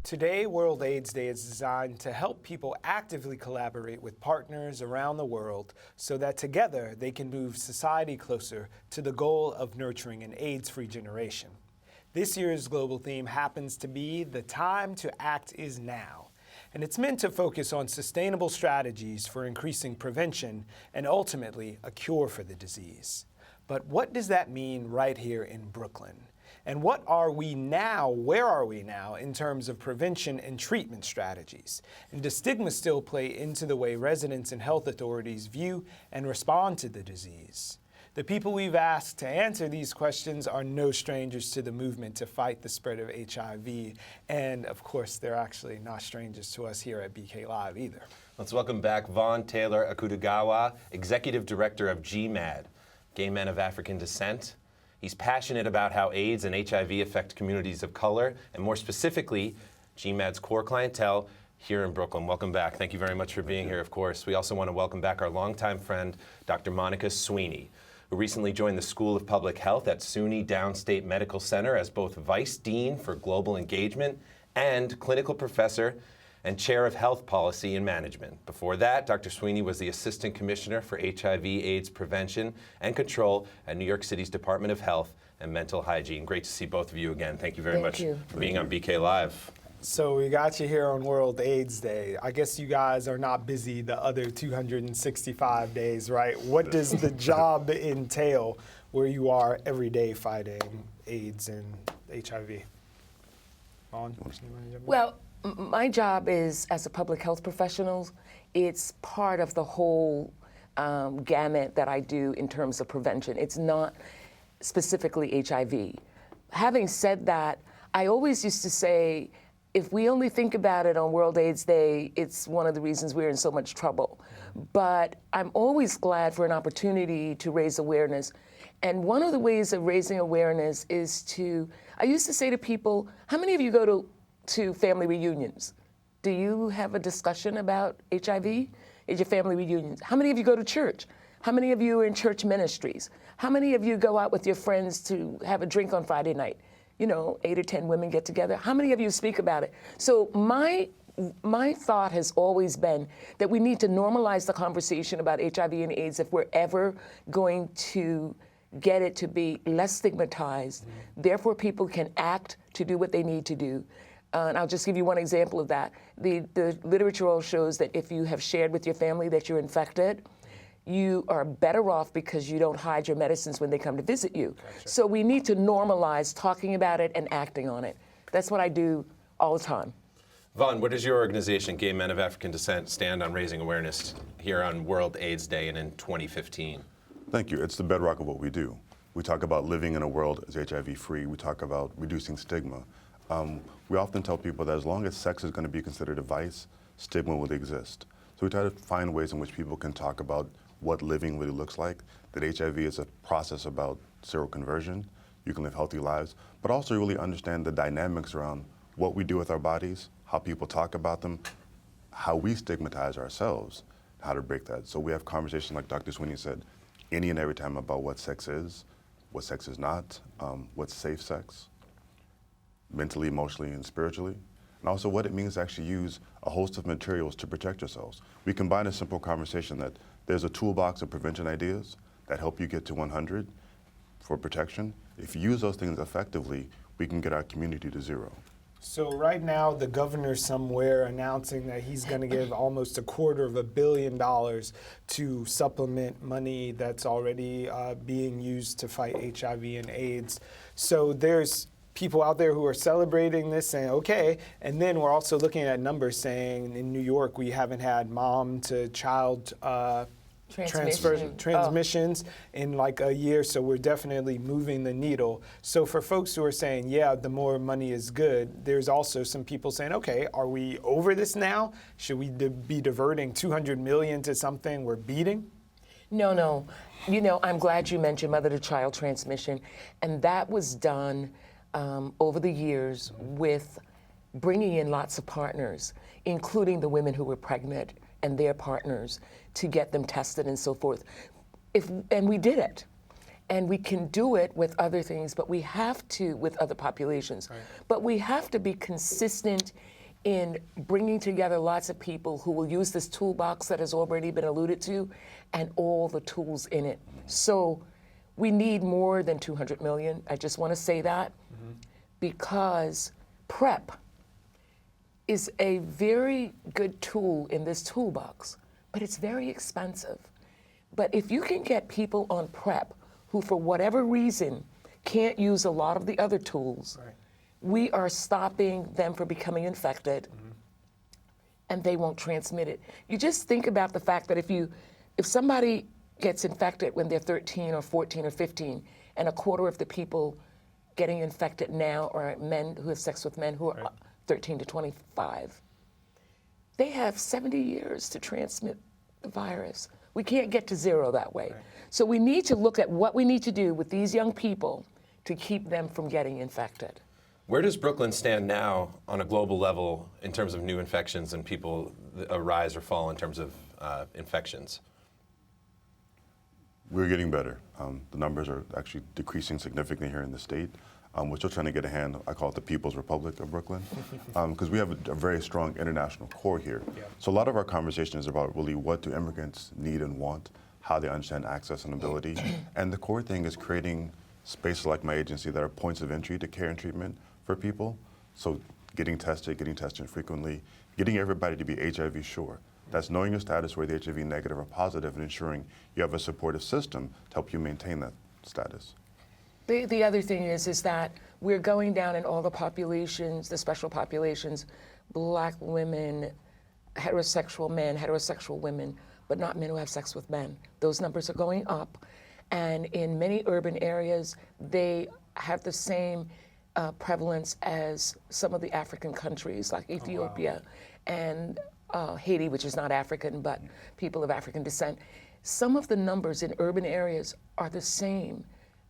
Today, World AIDS Day is designed to help people actively collaborate with partners around the world so that together they can move society closer to the goal of nurturing an AIDS-free generation. This year's global theme happens to be "The Time to Act is Now," and it's meant to focus on sustainable strategies for increasing prevention and ultimately a cure for the disease. But what does that mean right here in Brooklyn? And what are we now, where are we now in terms of prevention and treatment strategies? And does stigma still play into the way residents and health authorities view and respond to the disease? The people we've asked to answer these questions are no strangers to the movement to fight the spread of HIV. And of course, they're actually not strangers to us here at BK Live either. Let's welcome back Vaughn Taylor-Akutagawa, Executive Director of GMAD, Gay Men of African Descent. He's passionate about how AIDS and HIV affect communities of color, and more specifically, GMAD's core clientele here in Brooklyn. Welcome back. Thank you very much for being here, of course. We also want to welcome back our longtime friend, Dr. Monica Sweeney, who recently joined the School of Public Health at SUNY Downstate Medical Center as both Vice Dean for Global Engagement and Clinical Professor and Chair of Health Policy and Management. Before that, Dr. Sweeney was the Assistant Commissioner for HIV/AIDS Prevention and Control at New York City's Department of Health and Mental Hygiene. Great to see both of you again. Thank you very much for being on BK Live. So we got you here on World AIDS Day. I guess you guys are not busy the other 265 days, right? What does the job entail where you are every day fighting AIDS and HIV? Vaughn? Well, my job is, as a public health professional, it's part of the whole gamut that I do in terms of prevention. It's not specifically HIV. Having said that, I always used to say, if we only think about it on World AIDS Day, it's one of the reasons we're in so much trouble. But I'm always glad for an opportunity to raise awareness. And one of the ways of raising awareness is I used to say to people, how many of you go to family reunions? Do you have a discussion about HIV at your family reunions? How many of you go to church? How many of you are in church ministries? How many of you go out with your friends to have a drink on Friday night? 8 or 10 women get together. How many of you speak about it? So my thought has always been that we need to normalize the conversation about HIV and AIDS if we're ever going to get it to be less stigmatized. Therefore, people can act to do what they need to do. And I'll just give you one example of that. The literature all shows that if you have shared with your family that you're infected, you are better off because you don't hide your medicines when they come to visit you. Gotcha. So we need to normalize talking about it and acting on it. That's what I do all the time. Vaughn, what does your organization, Gay Men of African Descent, stand on raising awareness here on World AIDS Day and in 2015? Thank you. It's the bedrock of what we do. We talk about living in a world as HIV-free. We talk about reducing stigma. We often tell people that as long as sex is going to be considered a vice, stigma will exist. So we try to find ways in which people can talk about what living really looks like, that HIV is a process about seroconversion. You can live healthy lives, but also really understand the dynamics around what we do with our bodies, how people talk about them, how we stigmatize ourselves, how to break that. So we have conversations, like Dr. Sweeney said, any and every time about what sex is not, what's safe sex, mentally, emotionally, and spiritually, and also what it means to actually use a host of materials to protect yourselves. We combine a simple conversation that there's a toolbox of prevention ideas that help you get to 100 for protection. If you use those things effectively, we can get our community to 0. So right now, the governor's somewhere announcing that he's going to give almost $250 million to supplement money that's already being used to fight HIV and AIDS. So there's people out there who are celebrating this, saying, okay, and then we're also looking at numbers saying in New York we haven't had mom-to-child transmissions in like a year, so we're definitely moving the needle. So for folks who are saying, yeah, the more money is good, there's also some people saying, okay, are we over this now? Should we be diverting $200 million to something we're beating? No. I'm glad you mentioned mother-to-child transmission, and that was done over the years with bringing in lots of partners, including the women who were pregnant and their partners, to get them tested and so forth. And we did it. And we can do it with other things, but we have to, with other populations. But we have to be consistent in bringing together lots of people who will use this toolbox that has already been alluded to and all the tools in it. So we need more than 200 million. I just want to say that because PrEP is a very good tool in this toolbox, but it's very expensive. But if you can get people on PrEP who, for whatever reason, can't use a lot of the other tools, we are stopping them from becoming infected, and they won't transmit it. You just think about the fact that if somebody gets infected when they're 13 or 14 or 15, and a quarter of the people getting infected now are men who have sex with men who are 13 to 25, they have 70 years to transmit the virus. We can't get to zero that way. So we need to look at what we need to do with these young people to keep them from getting infected. Where does Brooklyn stand now on a global level in terms of new infections and people rise or fall in terms of infections? We're getting better. The numbers are actually decreasing significantly here in the state. We're still trying to get a hand, I call it the People's Republic of Brooklyn, because we have a very strong international core here. So a lot of our conversation is about really what do immigrants need and want, how they understand access and ability. And the core thing is creating spaces like my agency that are points of entry to care and treatment for people. So getting tested frequently, getting everybody to be HIV sure. That's knowing your status, whether HIV negative or positive, and ensuring you have a supportive system to help you maintain that status. The other thing is that we're going down in all the populations, the special populations, Black women, heterosexual men, heterosexual women, but not men who have sex with men. Those numbers are going up. And in many urban areas, they have the same prevalence as some of the African countries like Ethiopia and Haiti, which is not African, but people of African descent. Some of the numbers in urban areas are the same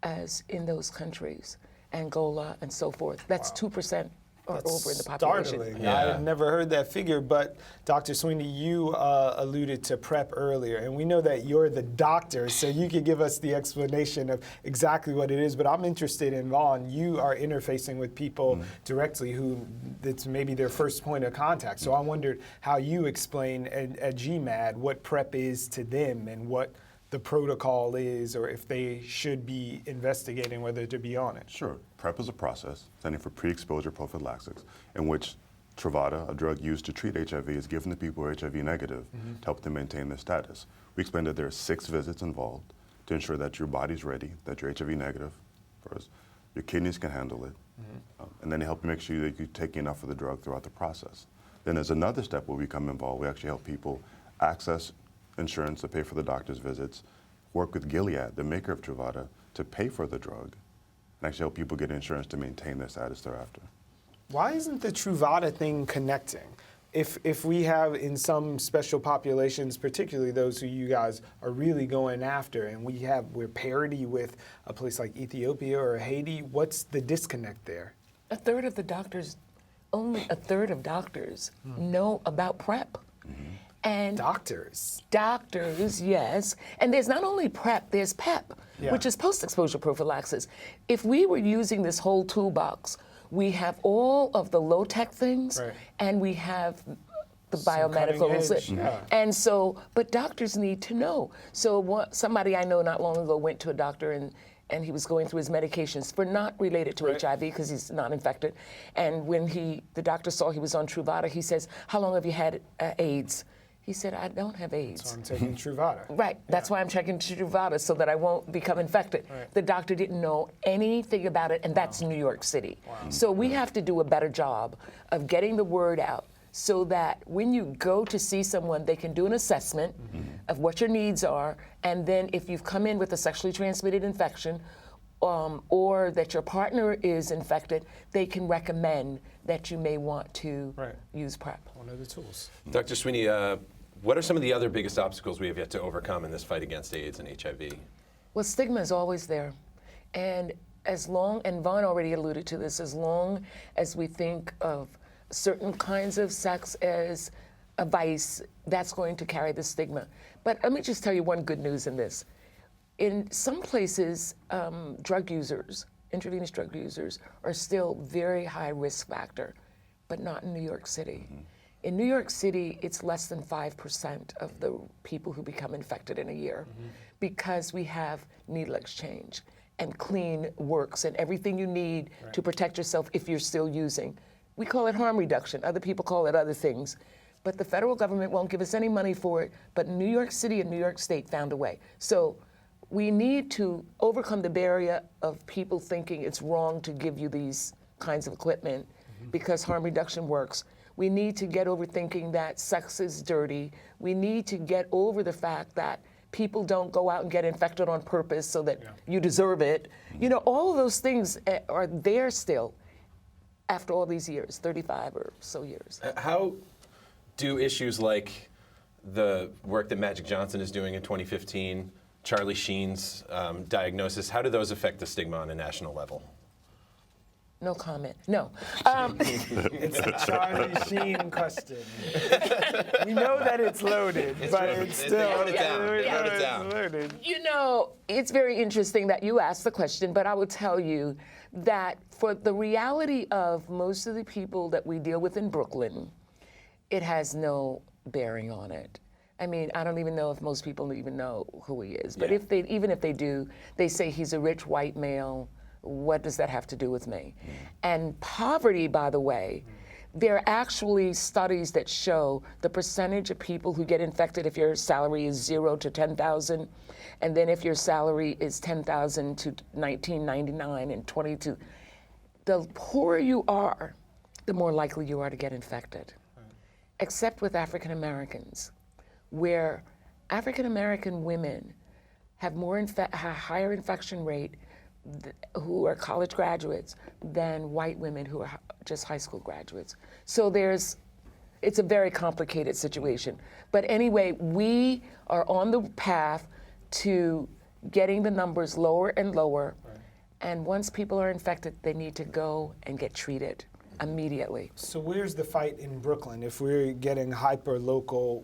as in those countries, Angola and so forth. That's 2% or over in the population. Startling. I had never heard that figure, but Dr. Sweeney, you alluded to PrEP earlier, and we know that you're the doctor, so you could give us the explanation of exactly what it is, but I'm interested in, Vaughn, you are interfacing with people directly who it's maybe their first point of contact, so I wondered how you explain at GMAD what PrEP is to them and what the protocol is, or if they should be investigating whether to be on it. Sure. PrEP is a process standing for pre-exposure prophylaxis, in which Truvada, a drug used to treat HIV, is given to people who are HIV negative to help them maintain their status. We explained that there are 6 visits involved to ensure that your body's ready, that you're HIV negative first, your kidneys can handle it, and then they help you make sure that you're taking enough of the drug throughout the process. Then there's another step where we come involved. We actually help people access insurance to pay for the doctor's visits, work with Gilead, the maker of Truvada, to pay for the drug, and actually help people get insurance to maintain their status thereafter. Why isn't the Truvada thing connecting? If we have in some special populations, particularly those who you guys are really going after, and we're parity with a place like Ethiopia or Haiti, what's the disconnect there? Only a third of doctors know about PrEP. And Doctors, yes. And there's not only PrEP, there's PEP, which is post-exposure prophylaxis. If we were using this whole toolbox, we have all of the low-tech things, and we have the biomedicals. And so, but doctors need to know. So somebody I know not long ago went to a doctor and he was going through his medications for not related to HIV because he's not infected. And when the doctor saw he was on Truvada, he says, "How long have you had AIDS?" He said, "I don't have AIDS." So I'm taking Truvada. Right, that's why I'm checking Truvada so that I won't become infected. The doctor didn't know anything about it, and that's New York City. So we have to do a better job of getting the word out so that when you go to see someone, they can do an assessment of what your needs are, and then if you've come in with a sexually transmitted infection, or that your partner is infected, they can recommend that you may want to use PrEP. One of the tools. Dr. Sweeney, what are some of the other biggest obstacles we have yet to overcome in this fight against AIDS and HIV? Well, stigma is always there. And and Vaughn already alluded to this, as long as we think of certain kinds of sex as a vice, that's going to carry the stigma. But let me just tell you one good news in this. in some places, drug users, intravenous drug users, are still very high risk factor, but not in New York City. In New York City, it's less than 5% of the people who become infected in a year because we have needle exchange and clean works and everything you need to protect yourself if you're still using. We call it harm reduction. Other people call it other things. But the federal government won't give us any money for it. But New York City and New York State found a way. So we need to overcome the barrier of people thinking it's wrong to give you these kinds of equipment because harm reduction works. We need to get over thinking that sex is dirty. We need to get over the fact that people don't go out and get infected on purpose so that you deserve it. You know, all of those things are there still after all these years, 35 or so years. How do issues like the work that Magic Johnson is doing in 2015, Charlie Sheen's diagnosis, how do those affect the stigma on a national level? No comment. No. It's a Charlie Sheen question. We know that it's loaded, but it's still Wrote it down. They wrote it down. loaded. You know, it's very interesting that you asked the question, but I will tell you that for the reality of most of the people that we deal with in Brooklyn, it has no bearing on it. I mean, I don't even know if most people even know who he is. But even if they do, they say he's a rich white male. What does that have to do with me? And poverty, by the way, there are actually studies that show the percentage of people who get infected if your salary is 0 to 10,000, and then if your salary is 10,000 to 1999 and 22, the poorer you are, the more likely you are to get infected. Except with African Americans, where African American women have a higher infection rate who are college graduates than white women who are just high school graduates. So it's a very complicated situation. But anyway, we are on the path to getting the numbers lower and lower. And once people are infected, they need to go and get treated immediately. So where's the fight in Brooklyn? If we're getting hyper local,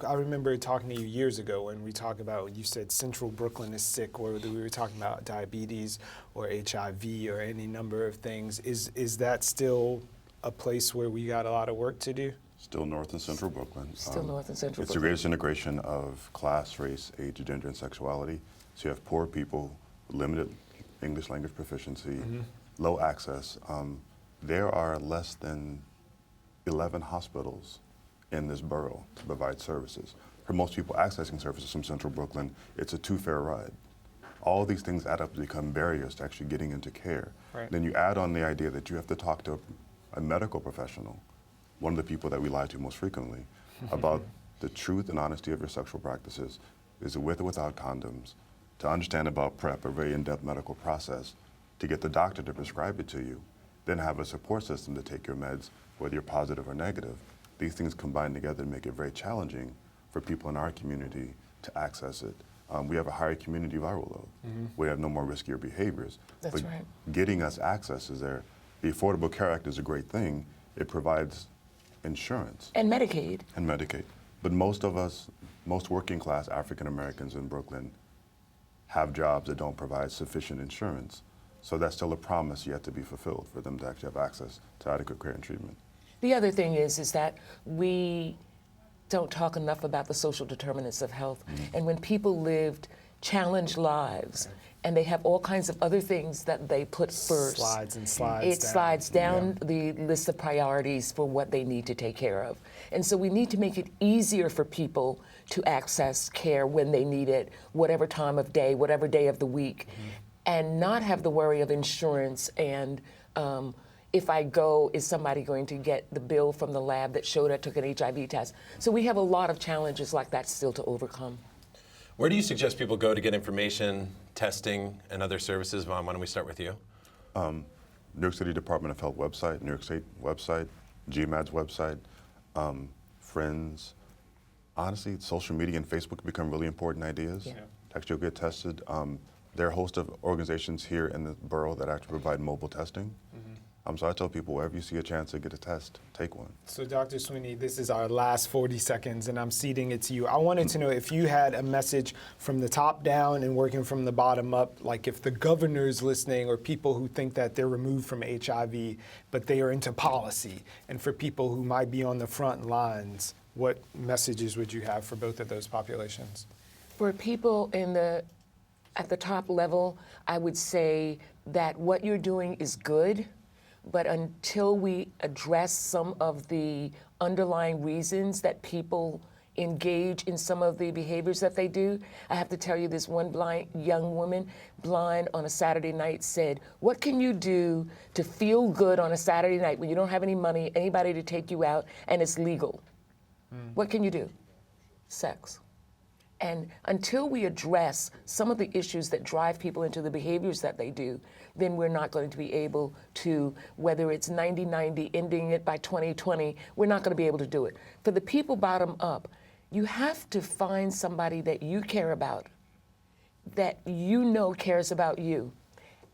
I remember talking to you years ago when we talked about, you said Central Brooklyn is sick, or we were talking about diabetes or HIV or any number of things. Is that still a place where we got a lot of work to do? Still North and Central Brooklyn. Still North and Central It's the Brooklyn. greatest integration of class, race, age, gender, and sexuality. So you have poor people, limited English language proficiency, low access. There are less than 11 hospitals in this borough to provide services. For most people accessing services from Central Brooklyn, it's a two-fare ride. All these things add up to become barriers to actually getting into care. Right. Then you add on the idea that you have to talk to a medical professional, one of the people that we lie to most frequently, about the truth and honesty of your sexual practices. Is it with or without condoms? To understand about PrEP, a very in-depth medical process, to get the doctor to prescribe it to you, then have a support system to take your meds, whether you're positive or negative. These things combine together to make it very challenging for people in our community to access it. We have a higher community viral load. We have no more riskier behaviors. That's but right. Getting us access is there. The Affordable Care Act is a great thing. It provides insurance. And Medicaid. And Medicaid. But most of us, most working class African Americans in Brooklyn have jobs that don't provide sufficient insurance. So that's still a promise yet to be fulfilled for them to actually have access to adequate care and treatment. The other thing is that we don't talk enough about the social determinants of health. And when people lived challenged lives, and they have all kinds of other things that they put first. Slides and slides It down. slides down the list of priorities for what they need to take care of. And so we need to make it easier for people to access care when they need it, whatever time of day, whatever day of the week, and not have the worry of insurance and if I go, is somebody going to get the bill from the lab that showed I took an HIV test? So we have a lot of challenges like that still to overcome. Where do you suggest people go to get information, testing, and other services? Vaughn, why don't we start with you? New York City Department of Health website, New York State website, GMAD's website, friends. Honestly, social media and Facebook become really important ideas. Yeah. Actually, you'll get tested. There are a host of organizations here in the borough that actually provide mobile testing. So I tell people, wherever you see a chance to get a test, take one. So Dr. Sweeney, this is our last 40 seconds, and I'm ceding it to you. I wanted to know if you had a message from the top down and working from the bottom up, like if the governor's listening or people who think that they're removed from HIV, but they are into policy, and for people who might be on the front lines, what messages would you have for both of those populations? For people at the top level, I would say that what you're doing is good, but until we address some of the underlying reasons that people engage in some of the behaviors that they do, I have to tell you, this one young woman, blind, on a Saturday night said, what can you do to feel good on a Saturday night when you don't have any money, anybody to take you out, and it's legal? What can you do? Sex. And until we address some of the issues that drive people into the behaviors that they do, then we're not going to be able to, whether it's 90-90, ending it by 2020, we're not going to be able to do it. For the people bottom up, you have to find somebody that you care about, that you know cares about you,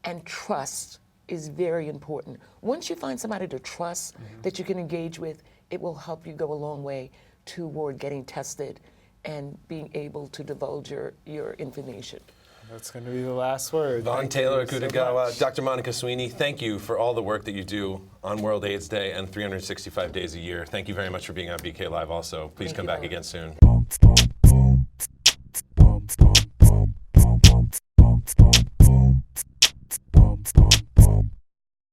and trust is very important. Once you find somebody to trust that you can engage with, it will help you go a long way toward getting tested and being able to divulge your information. That's going to be the last word. Vaughn Thank you Taylor-Akutagawa, so Dr. Monica Sweeney, thank you for all the work that you do on World AIDS Day and 365 days a year. Thank you very much for being on BK Live also. Please Thank come you, back Vaughn. again soon.